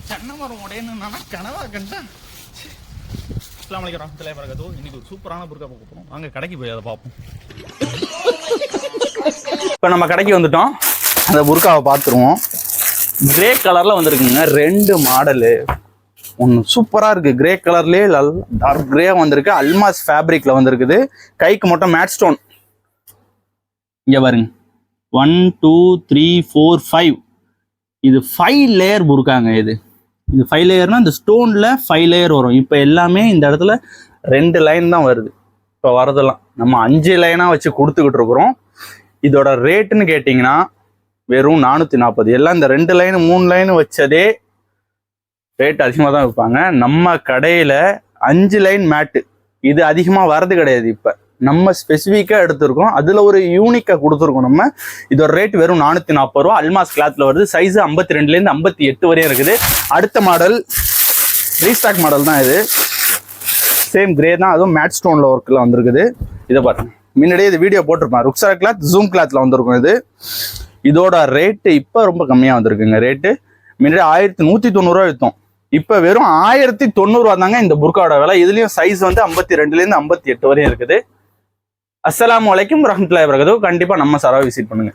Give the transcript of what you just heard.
தென்னைமரம் உடையணும்னா கனவா கண்டேன். அஸ்ஸலாமு அலைக்கும் வரஹ்மத்துல்லாஹி வபரகாத்துஹு. இன்னைக்கு ஒரு சூப்பரான புர்கா பார்க்க போறோம். வாங்க கடைக்கு போய் அதை பார்ப்போம். இப்போ நம்ம கடைக்கு வந்துட்டோம். அந்த புர்காவை பார்த்துருவோம். கிரே கலர்ல வந்திருக்குங்க. 2 மாடலு. ஒன்று சூப்பராக இருக்குது. கிரே கலர்லேயே டார்க் கிரே வந்திருக்கு. அல்மாஸ் ஃபேப்ரிக்கில் வந்திருக்குது. கைக்கு மட்டும் மேட் ஸ்டோன். இங்கே பாருங்க, 1 2 3 4 5. இது 5 லேயர் புர்காங்க. இது 5 லேயர்னா இந்த ஸ்டோனில் 5 லேயர் வரும். இப்போ எல்லாமே இந்த இடத்துல 2 லைன் தான் வருது. இப்போ வரதெல்லாம் நம்ம 5 லைனாக வச்சு கொடுத்துக்கிட்டு இருக்கிறோம். இதோட ரேட்டுன்னு கேட்டிங்கன்னா வெறும் 440. எல்லாம் இந்த 2 லைன் 3 லைன் வச்சதே ரேட் அதிகமாக தான் விற்பாங்க. நம்ம கடையில் 5 லைன் மேட்டு இது அதிகமாக வரது கிடையாது. இப்போ நம்ம ஸ்பெசிஃபிக்காக எடுத்திருக்கோம். அதில் ஒரு யூனிக்காக கொடுத்துருக்கோம். நம்ம இதோட ரேட் வெறும் 440 ரூபா. அல்மாஸ் கிளாத்தில் வருது. சைஸு 52லேருந்து 58 வரையும் இருக்குது. அடுத்த மாடல் ரீஸ்டாக் மாடல் தான். இது சேம் கிரே தான், அதுவும் மேட் ஸ்டோனில் ஒர்க்கில் வந்திருக்குது. இதை பாருங்க, முன்னாடியே இது வீடியோ போட்டிருப்பேன். ருக்ஸரா கிளாத் ஜூம் கிளாத்தில் வந்திருக்கும். இதோட ரேட்டு இப்போ ரொம்ப கம்மியாக வந்திருக்குங்க. ரேட்டு முன்னாடி 1190 ரூபா விற்றோம். இப்போ வெறும் 1090 ரூபா தாங்க இந்த புர்காவோட விலை. இதுலேயும் சைஸ் வந்து 52லேருந்து 58 வரையும் இருக்குது. அஸ்ஸலாமு அலைக்கும் வரஹ்மத்துல்லாஹி வபரகாத்துஹு. கண்டிப்பாக நம்ம சரவை விசிட் பண்ணுங்க.